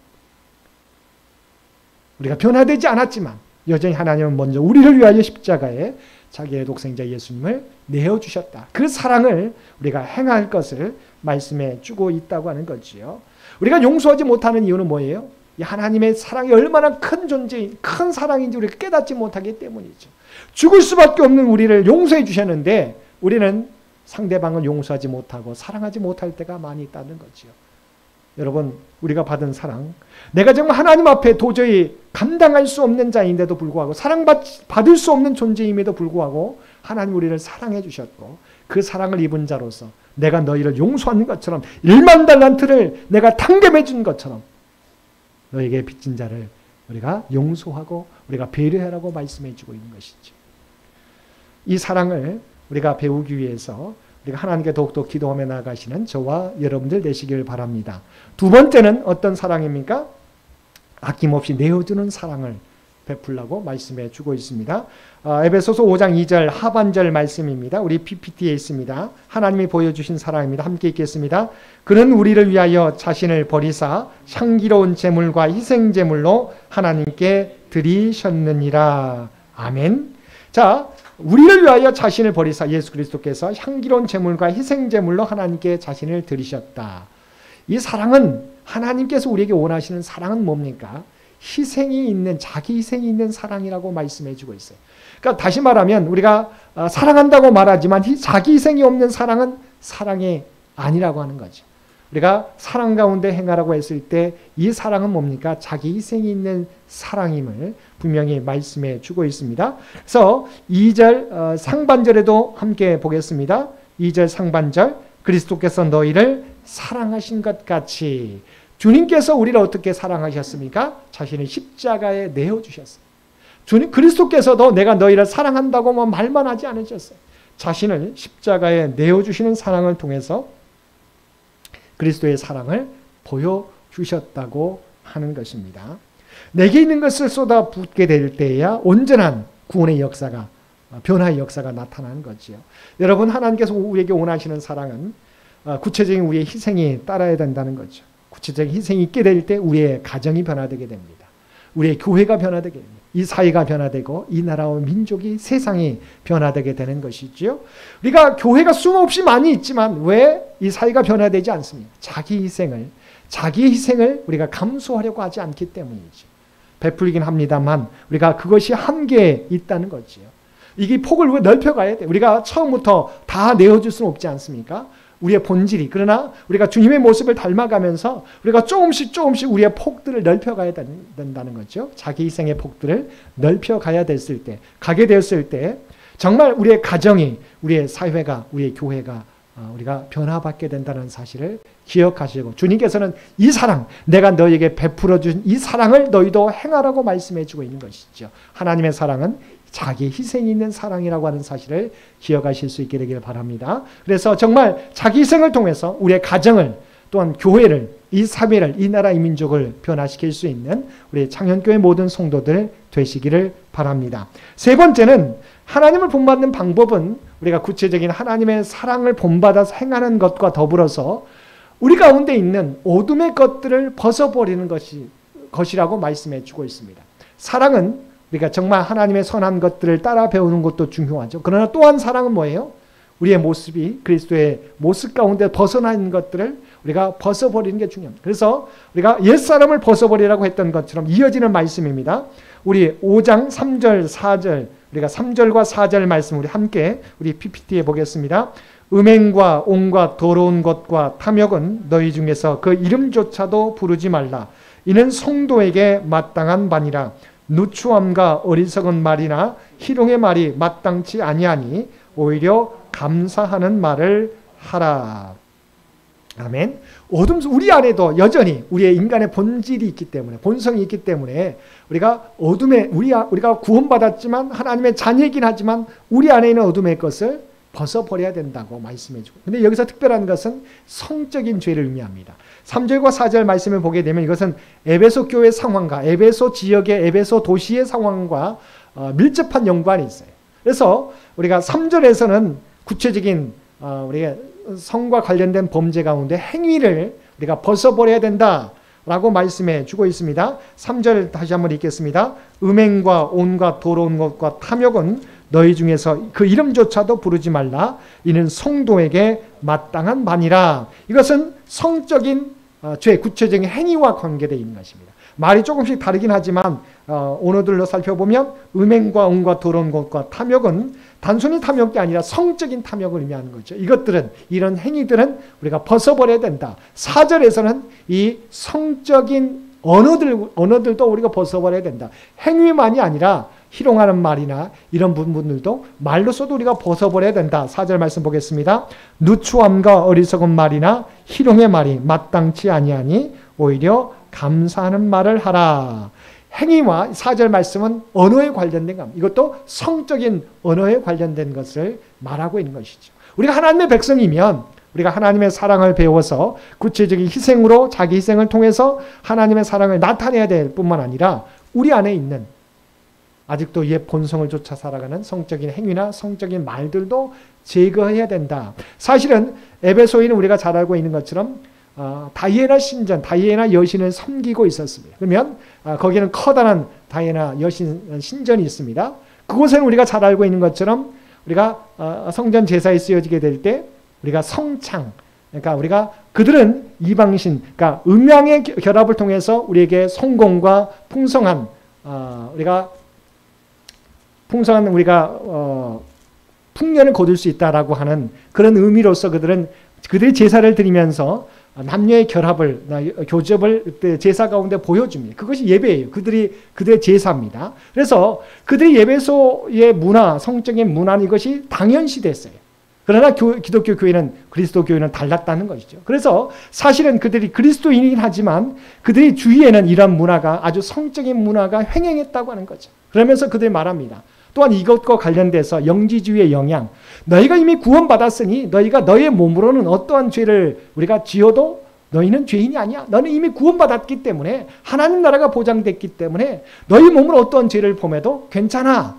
[SPEAKER 2] 우리가 변화되지 않았지만 여전히 하나님은 먼저 우리를 위하여 십자가에 자기의 독생자 예수님을 내어주셨다. 그 사랑을 우리가 행할 것을 말씀해 주고 있다고 하는 거지요. 우리가 용서하지 못하는 이유는 뭐예요? 이 하나님의 사랑이 얼마나 큰 존재인, 큰 사랑인지 우리가 깨닫지 못하기 때문이죠. 죽을 수밖에 없는 우리를 용서해 주셨는데 우리는 상대방을 용서하지 못하고 사랑하지 못할 때가 많이 있다는 거지요. 여러분, 우리가 받은 사랑, 내가 정말 하나님 앞에 도저히 감당할 수 없는 자인데도 불구하고 사랑받을 수 없는 존재임에도 불구하고 하나님 우리를 사랑해 주셨고 그 사랑을 입은 자로서 내가 너희를 용서하는 것처럼 1만 달란트를 내가 탕감해 준 것처럼 너에게 빚진 자를 우리가 용서하고 우리가 배려하라고 말씀해 주고 있는 것이죠. 이 사랑을 우리가 배우기 위해서 우리가 하나님께 더욱더 기도하며 나아가시는 저와 여러분들 되시길 바랍니다. 두 번째는 어떤 사랑입니까? 아낌없이 내어주는 사랑을 베풀라고 말씀해 주고 있습니다. 에베소서 5장 2절 하반절 말씀입니다. 우리 PPT에 있습니다. 하나님이 보여주신 사랑입니다. 함께 읽겠습니다. 그는 우리를 위하여 자신을 버리사 향기로운 제물과 희생제물로 하나님께 드리셨느니라. 아멘. 자, 우리를 위하여 자신을 버리사 예수 그리스도께서 향기로운 제물과 희생제물로 하나님께 자신을 드리셨다. 이 사랑은 하나님께서 우리에게 원하시는 사랑은 뭡니까? 희생이 있는, 자기 희생이 있는 사랑이라고 말씀해 주고 있어요. 그러니까 다시 말하면 우리가 사랑한다고 말하지만 자기 희생이 없는 사랑은 사랑이 아니라고 하는 거죠. 우리가 사랑 가운데 행하라고 했을 때 이 사랑은 뭡니까? 자기 희생이 있는 사랑임을 분명히 말씀해 주고 있습니다. 그래서 2절 상반절에도 함께 보겠습니다. 2절 상반절 그리스도께서 너희를 사랑하신 것 같이 주님께서 우리를 어떻게 사랑하셨습니까? 자신의 십자가에 내어주셨어요. 주님 그리스도께서도 내가 너희를 사랑한다고 말만 하지 않으셨어요. 자신을 십자가에 내어주시는 사랑을 통해서 그리스도의 사랑을 보여주셨다고 하는 것입니다. 내게 있는 것을 쏟아붓게 될 때야 온전한 구원의 역사가, 변화의 역사가 나타나는 거지요. 여러분, 하나님께서 우리에게 원하시는 사랑은 구체적인 우리의 희생이 따라야 된다는 거죠. 구체적인 희생이 있게 될 때 우리의 가정이 변화되게 됩니다. 우리의 교회가 변화되게 됩니다. 이 사회가 변화되고 이 나라와 민족이, 세상이 변화되게 되는 것이지요. 우리가 교회가 수없이 많이 있지만 왜 이 사회가 변화되지 않습니까? 자기의 희생을 우리가 감수하려고 하지 않기 때문이죠. 베풀긴 합니다만 우리가 그것이 한계에 있다는 거지요. 이게 폭을 넓혀가야 돼. 우리가 처음부터 다 내어줄 수는 없지 않습니까? 우리의 본질이. 그러나 우리가 주님의 모습을 닮아가면서 우리가 조금씩 우리의 폭들을 넓혀가야 된다는 거죠. 자기 희생의 폭들을 넓혀가야 됐을 때, 가게 되었을 때 정말 우리의 가정이, 우리의 사회가, 우리의 교회가 우리가 변화받게 된다는 사실을 기억하시고, 주님께서는 이 사랑, 내가 너에게 베풀어 준 이 사랑을 너희도 행하라고 말씀해 주고 있는 것이죠. 하나님의 사랑은 자기 희생이 있는 사랑이라고 하는 사실을 기억하실 수 있게 되기를 바랍니다. 그래서 정말 자기 희생을 통해서 우리의 가정을, 또한 교회를, 이 사회를, 이 나라, 이 민족을 변화시킬 수 있는 우리 창현교회 모든 성도들 되시기를 바랍니다. 세 번째는, 하나님을 본받는 방법은 우리가 구체적인 하나님의 사랑을 본받아서 행하는 것과 더불어서 우리 가운데 있는 어둠의 것들을 벗어버리는 것이라고 말씀해 주고 있습니다. 사랑은 우리가 정말 하나님의 선한 것들을 따라 배우는 것도 중요하죠. 그러나 또한 사랑은 뭐예요? 우리의 모습이 그리스도의 모습 가운데 벗어나 있는 것들을 우리가 벗어버리는 게 중요합니다. 그래서 우리가 옛사람을 벗어버리라고 했던 것처럼 이어지는 말씀입니다. 우리 5장 3절 4절, 우리가 3절과 4절 말씀 우리 함께 우리 PPT에 보겠습니다. 음행과 온갖 더러운 것과 탐욕은 너희 중에서 그 이름조차도 부르지 말라. 이는 성도에게 마땅한 바니라. 누추함과 어리석은 말이나 희롱의 말이 마땅치 아니하니 오히려 감사하는 말을 하라. 아멘. 어둠, 우리 안에도 여전히 우리의 인간의 본질이 있기 때문에, 본성이 있기 때문에 우리가 어둠에, 우리가 구원받았지만 하나님의 자녀이긴 하지만 우리 안에 있는 어둠의 것을 벗어버려야 된다고 말씀해 주고, 근데 여기서 특별한 것은 성적인 죄를 의미합니다. 3절과 4절 말씀을 보게 되면 이것은 에베소 교회 상황과 에베소 지역의, 에베소 도시의 상황과 밀접한 연관이 있어요. 그래서 우리가 3절에서는 구체적인 우리가 성과 관련된 범죄 가운데 행위를 우리가 벗어버려야 된다라고 말씀해 주고 있습니다. 3절 다시 한번 읽겠습니다. 음행과 온갖 더러운 것과 탐욕은 너희 중에서 그 이름조차도 부르지 말라. 이는 성도에게 마땅한 바니라. 이것은 성적인 죄, 구체적인 행위와 관계되어 있는 것입니다. 말이 조금씩 다르긴 하지만 언어들로 살펴보면 음행과 온갖 더러운 것과 탐욕은 단순히 탐욕이 아니라 성적인 탐욕을 의미하는 거죠. 이런 행위들은 우리가 벗어버려야 된다. 4절에서는 이 성적인 언어들도 우리가 벗어버려야 된다. 행위만이 아니라 희롱하는 말이나 이런 부분들도 말로써도 우리가 벗어버려야 된다. 4절 말씀 보겠습니다. 누추함과 어리석은 말이나 희롱의 말이 마땅치 아니하니 오히려 감사하는 말을 하라. 행위와 4절 말씀은 언어에 관련된 겁니다. 이것도 성적인 언어에 관련된 것을 말하고 있는 것이죠. 우리가 하나님의 백성이면 우리가 하나님의 사랑을 배워서 구체적인 희생으로, 자기 희생을 통해서 하나님의 사랑을 나타내야 될 뿐만 아니라 우리 안에 있는 아직도 옛 본성을 쫓아 살아가는 성적인 행위나 성적인 말들도 제거해야 된다. 사실은 에베소인은 우리가 잘 알고 있는 것처럼 다이애나 신전, 다이애나 여신을 섬기고 있었습니다. 그러면 거기는 커다란 다이애나 여신 신전이 있습니다. 그곳에는 우리가 잘 알고 있는 것처럼 우리가 성전 제사에 쓰여지게 될 때 우리가 성창, 그러니까 우리가 그들은 이방신, 그러니까 음양의 결합을 통해서 우리에게 성공과 풍성한 풍년을 거둘 수 있다라고 하는 그런 의미로서 그들의 제사를 드리면서 남녀의 결합을, 교접을 제사 가운데 보여줍니다. 그것이 예배예요. 그들의 제사입니다. 그래서 그들의 예배소의 문화, 성적인 문화는 이것이 당연시 됐어요. 그러나 기독교 교회는, 그리스도 교회는 달랐다는 것이죠. 그래서 사실은 그들이 그리스도인이긴 하지만 그들의 주위에는 이런 문화가, 아주 성적인 문화가 횡행했다고 하는 거죠. 그러면서 그들이 말합니다. 또한 이것과 관련돼서 영지주의의 영향, 너희가 이미 구원받았으니 너희가 너의 몸으로는 어떠한 죄를 우리가 지어도 너희는 죄인이 아니야. 너는 이미 구원받았기 때문에, 하나님 나라가 보장됐기 때문에 너희 몸으로 어떠한 죄를 범해도 괜찮아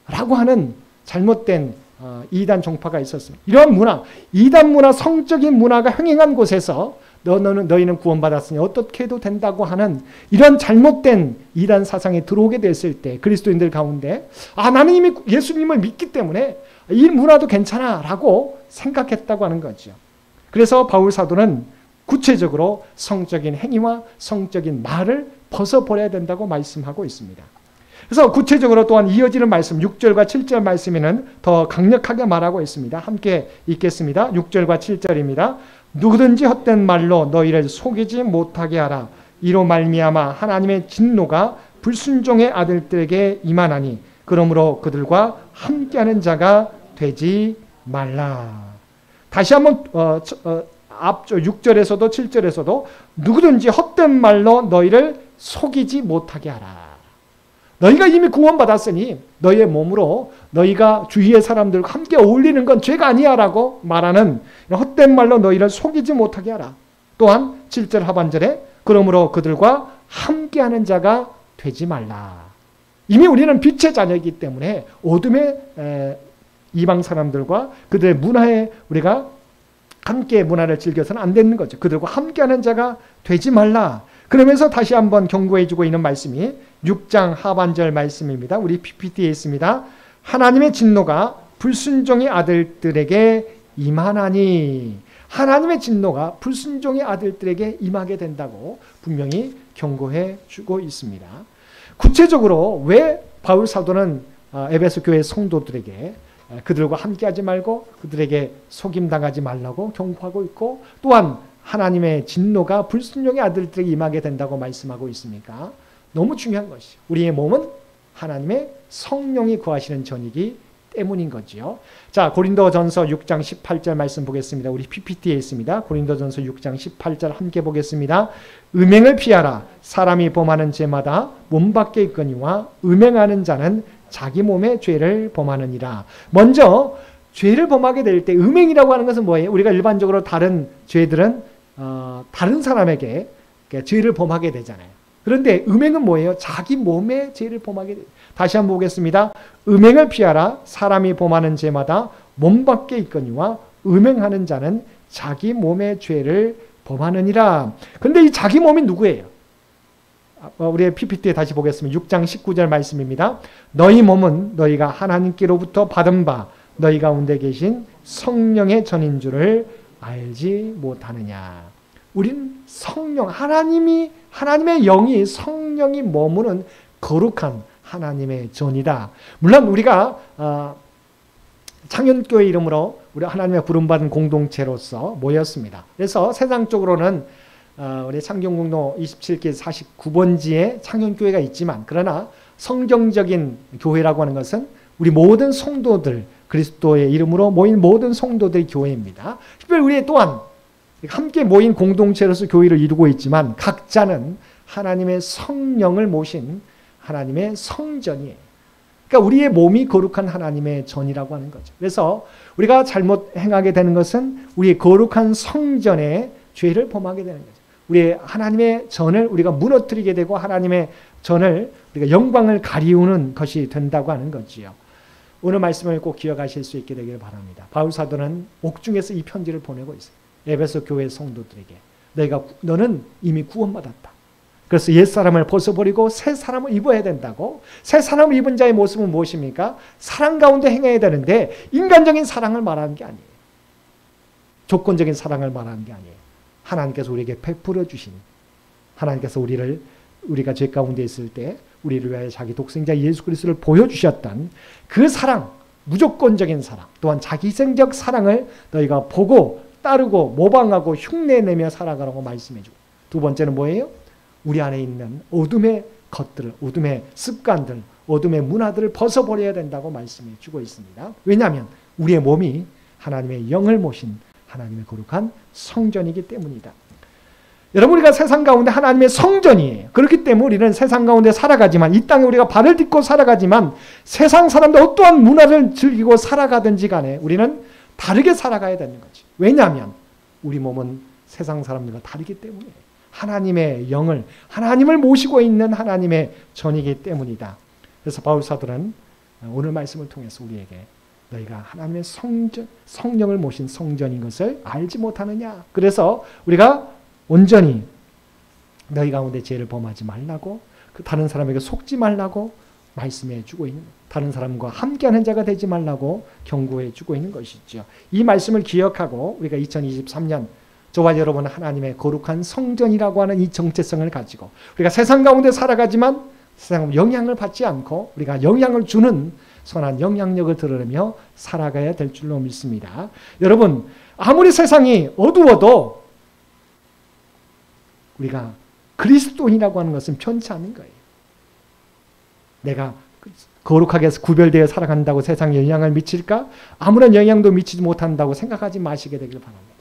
[SPEAKER 2] 라고 하는 잘못된 이단 종파가 있었습니다. 이런 문화, 이단 문화, 성적인 문화가 횡행한 곳에서 너희는 구원받았으니 어떻게 해도 된다고 하는 이런 잘못된 이단 사상에 들어오게 됐을 때 그리스도인들 가운데 나는 이미 예수님을 믿기 때문에 이 문화도 괜찮아 라고 생각했다고 하는 거죠. 그래서 바울 사도는 구체적으로 성적인 행위와 성적인 말을 벗어버려야 된다고 말씀하고 있습니다. 그래서 구체적으로 또한 이어지는 말씀 6절과 7절 말씀에는 더 강력하게 말하고 있습니다. 함께 읽겠습니다. 6절과 7절입니다. 누구든지 헛된 말로 너희를 속이지 못하게 하라. 이로 말미암아 하나님의 진노가 불순종의 아들들에게 임하나니 그러므로 그들과 함께하는 자가 되지 말라. 다시 한번 앞쪽 6절에서도 7절에서도 누구든지 헛된 말로 너희를 속이지 못하게 하라. 너희가 이미 구원받았으니 너희의 몸으로 너희가 주위의 사람들과 함께 어울리는 건 죄가 아니야 라고 말하는 헛된 말로 너희를 속이지 못하게 하라. 또한 7절 하반절에 그러므로 그들과 함께하는 자가 되지 말라. 이미 우리는 빛의 자녀이기 때문에 어둠의 이방 사람들과 그들의 문화에 우리가 함께 문화를 즐겨서는 안 되는 거죠. 그들과 함께하는 자가 되지 말라. 그러면서 다시 한번 경고해 주고 있는 말씀이 6장 하반절 말씀입니다. 우리 PPT에 있습니다. 하나님의 진노가 불순종의 아들들에게 임하나니, 하나님의 진노가 불순종의 아들들에게 임하게 된다고 분명히 경고해 주고 있습니다. 구체적으로 왜 바울 사도는 에베소 교회 성도들에게 그들과 함께하지 말고 그들에게 속임당하지 말라고 경고하고 있고, 또한 하나님의 진노가 불순종의 아들들에게 임하게 된다고 말씀하고 있습니까? 너무 중요한 것이죠. 우리의 몸은 하나님의 성령이 거하시는 전이기 때문인 거지요. 자, 고린도전서 6장 18절 말씀 보겠습니다. 우리 PPT에 있습니다. 고린도전서 6장 18절 함께 보겠습니다. 음행을 피하라. 사람이 범하는 죄마다 몸 밖에 있거니와 음행하는 자는 자기 몸의 죄를 범하느니라. 먼저 죄를 범하게 될 때 음행이라고 하는 것은 뭐예요? 우리가 일반적으로 다른 죄들은 다른 사람에게 죄를 범하게 되잖아요. 그런데 음행은 뭐예요? 자기 몸의 죄를 범하게 돼요. 다시 한번 보겠습니다. 음행을 피하라. 사람이 범하는 죄마다 몸 밖에 있거니와 음행하는 자는 자기 몸의 죄를 범하느니라. 그런데 이 자기 몸이 누구예요? 우리의 PPT에 다시 보겠습니다. 6장 19절 말씀입니다. 너희 몸은 너희가 하나님께로부터 받은 바 너희 가운데 계신 성령의 전인 줄을 알지 못하느냐. 우린 성령, 하나님의 영이, 성령이 머무는 거룩한 하나님의 전이다. 물론 우리가 창현교회 이름으로 우리 하나님의 부름받은 공동체로서 모였습니다. 그래서 세상적으로는 우리 창경공로 27기 49번지에 창현교회가 있지만, 그러나 성경적인 교회라고 하는 것은 우리 모든 성도들, 그리스도의 이름으로 모인 모든 성도들의 교회입니다. 특별히 우리 또한 함께 모인 공동체로서 교회를 이루고 있지만 각자는 하나님의 성령을 모신 하나님의 성전이에요. 그러니까 우리의 몸이 거룩한 하나님의 전이라고 하는 거죠. 그래서 우리가 잘못 행하게 되는 것은 우리의 거룩한 성전에 죄를 범하게 되는 거죠. 우리의 하나님의 전을 우리가 무너뜨리게 되고 하나님의 전을 우리가 영광을 가리우는 것이 된다고 하는 거지요. 오늘 말씀을 꼭 기억하실 수 있게 되기를 바랍니다. 바울 사도는 옥중에서 이 편지를 보내고 있어요. 에베소 교회 성도들에게 너는 이미 구원받았다. 그래서 옛사람을 벗어버리고 새 사람을 입어야 된다고. 새 사람을 입은 자의 모습은 무엇입니까? 사랑 가운데 행해야 되는데 인간적인 사랑을 말하는 게 아니에요. 조건적인 사랑을 말하는 게 아니에요. 하나님께서 우리에게 베풀어 주신, 하나님께서 우리가 죄 가운데 있을 때 우리를 위하여 자기 독생자 예수 그리스도를 보여주셨던 그 사랑, 무조건적인 사랑, 또한 자기생적 사랑을 너희가 보고 따르고 모방하고 흉내내며 살아가라고 말씀해주고, 두 번째는 뭐예요? 우리 안에 있는 어둠의 것들을, 어둠의 습관들, 어둠의 문화들을 벗어버려야 된다고 말씀해주고 있습니다. 왜냐하면 우리의 몸이 하나님의 영을 모신 하나님의 거룩한 성전이기 때문이다. 여러분, 우리가 세상 가운데 하나님의 성전이에요. 그렇기 때문에 우리는 세상 가운데 살아가지만, 이 땅에 우리가 발을 딛고 살아가지만 세상 사람들 어떠한 문화를 즐기고 살아가든지 간에 우리는 다르게 살아가야 되는 거지. 왜냐하면 우리 몸은 세상 사람들과 다르기 때문에 하나님의 영을, 하나님을 모시고 있는 하나님의 전이기 때문이다. 그래서 바울 사도는 오늘 말씀을 통해서 우리에게 너희가 하나님의 성령을 모신 성전인 것을 알지 못하느냐. 그래서 우리가 온전히 너희 가운데 죄를 범하지 말라고, 다른 사람에게 속지 말라고 말씀해 주고 있는, 다른 사람과 함께하는 자가 되지 말라고 경고해 주고 있는 것이죠. 이 말씀을 기억하고 우리가 2023년 저와 여러분은 하나님의 거룩한 성전이라고 하는 이 정체성을 가지고 우리가 세상 가운데 살아가지만 세상으로 영향을 받지 않고 우리가 영향을 주는 선한 영향력을 드러내며 살아가야 될 줄로 믿습니다. 여러분, 아무리 세상이 어두워도 우리가 그리스도인이라고 하는 것은 편치 않은 거예요. 내가 거룩하게 구별되어 살아간다고 세상에 영향을 미칠까? 아무런 영향도 미치지 못한다고 생각하지 마시게 되길 바랍니다.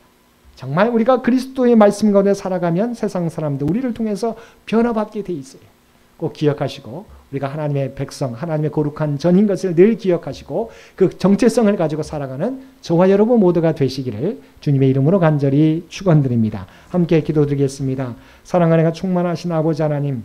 [SPEAKER 2] 정말 우리가 그리스도의 말씀 가운데 살아가면 세상 사람들 우리를 통해서 변화받게 돼 있어요. 꼭 기억하시고 우리가 하나님의 백성, 하나님의 거룩한 전인 것을 늘 기억하시고 그 정체성을 가지고 살아가는 저와 여러분 모두가 되시기를 주님의 이름으로 간절히 축원드립니다. 함께 기도드리겠습니다. 사랑하는 충만하신 아버지 하나님,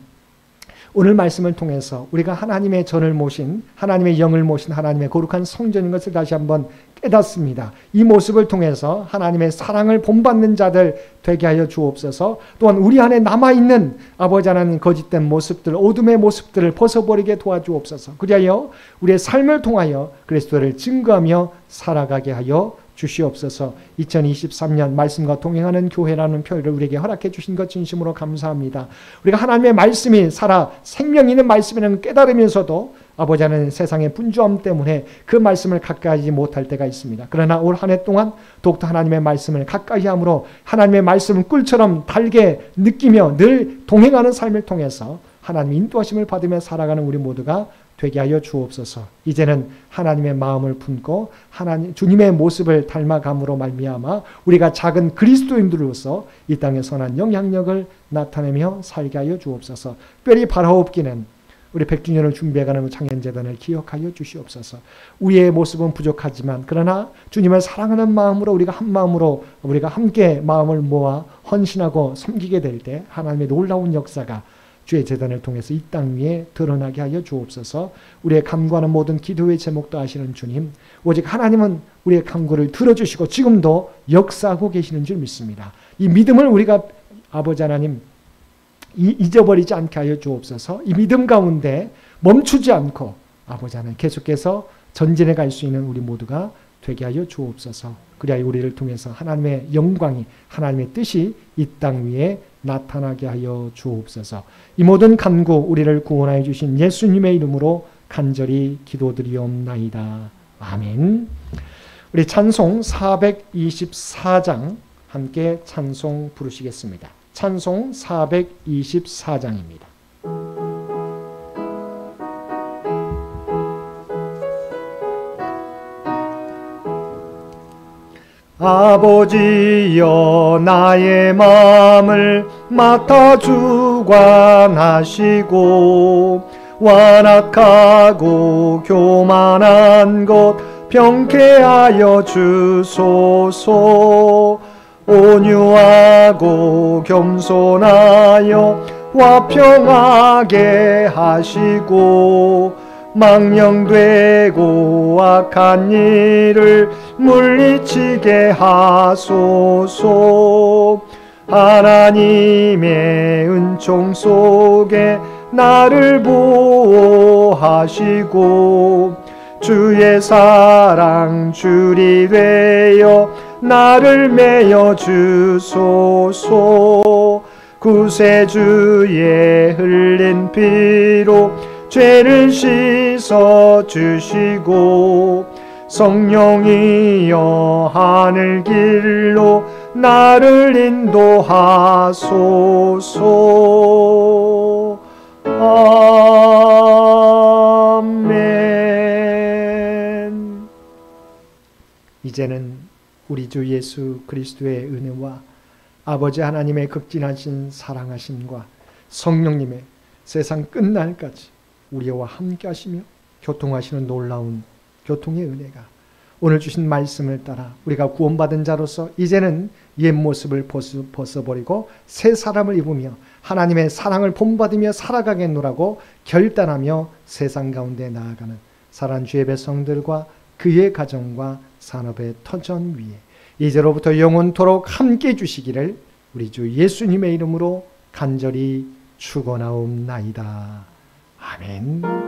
[SPEAKER 2] 오늘 말씀을 통해서 우리가 하나님의 전을 모신, 하나님의 영을 모신 하나님의 거룩한 성전인 것을 다시 한번 깨닫습니다. 이 모습을 통해서 하나님의 사랑을 본받는 자들 되게 하여 주옵소서. 또한 우리 안에 남아있는 아버지 하나님 거짓된 모습들, 어둠의 모습들을 벗어버리게 도와주옵소서. 그리하여 우리의 삶을 통하여 그리스도를 증거하며 살아가게 하여 주시옵소서. 2023년 말씀과 동행하는 교회라는 표현을 우리에게 허락해 주신 것 진심으로 감사합니다. 우리가 하나님의 말씀이 살아 생명 있는 말씀이라는 깨달으면서도 아버지 하나님 세상의 분주함 때문에 그 말씀을 가까이 하지 못할 때가 있습니다. 그러나 올 한 해 동안 더욱더 하나님의 말씀을 가까이 함으로 하나님의 말씀을 꿀처럼 달게 느끼며 늘 동행하는 삶을 통해서 하나님의 인도하심을 받으며 살아가는 우리 모두가 되게 하여 주옵소서. 이제는 하나님의 마음을 품고 하나님 주님의 모습을 닮아감으로 말미암아 우리가 작은 그리스도인들로서 이 땅의 선한 영향력을 나타내며 살게 하여 주옵소서. 특별히 바라옵기는 우리 100주년을 준비해가는 창현재단을 기억하여 주시옵소서. 우리의 모습은 부족하지만 그러나 주님을 사랑하는 마음으로 우리가 한 마음으로 우리가 함께 마음을 모아 헌신하고 섬기게 될 때 하나님의 놀라운 역사가 주의 재단을 통해서 이 땅 위에 드러나게 하여 주옵소서. 우리의 간구하는 모든 기도의 제목도 아시는 주님, 오직 하나님은 우리의 간구를 들어주시고 지금도 역사하고 계시는 줄 믿습니다. 이 믿음을 우리가 아버지 하나님 잊어버리지 않게 하여 주옵소서. 이 믿음 가운데 멈추지 않고 아버지 하나님 계속해서 전진해 갈 수 있는 우리 모두가 되게 하여 주옵소서. 그리하여 우리를 통해서 하나님의 영광이, 하나님의 뜻이 이 땅 위에 나타나게 하여 주옵소서. 이 모든 간구 우리를 구원하여 주신 예수님의 이름으로 간절히 기도드리옵나이다. 아멘. 우리 찬송 424장 함께 찬송 부르시겠습니다. 찬송 424장입니다. 아버지여 나의 마음을 맡아 주관하시고 완악하고 교만한 것 병케하여 주소서. 온유하고 겸손하여 화평하게 하시고 망령되고 악한 일을 물리치게 하소서. 하나님의 은총 속에 나를 보호하시고 주의 사랑 줄이 되어 나를 메어 주소서. 구세주의 흘린 피로 죄를 씻어 주시고 성령이여 하늘 길로 나를 인도하소서. 아멘. 이제는 우리 주 예수 그리스도의 은혜와 아버지 하나님의 극진하신 사랑하심과 성령님의 세상 끝날까지 우리와 함께 하시며 교통하시는 놀라운 교통의 은혜가 오늘 주신 말씀을 따라 우리가 구원받은 자로서 이제는 옛 모습을 벗어버리고 새 사람을 입으며 하나님의 사랑을 본받으며 살아가겠노라고 결단하며 세상 가운데 나아가는 사랑하는 주의 백성들과 그의 가정과 산업의 터전 위에 이제로부터 영원토록 함께 해주시기를 우리 주 예수님의 이름으로 간절히 축원하옵나이다. 아멘.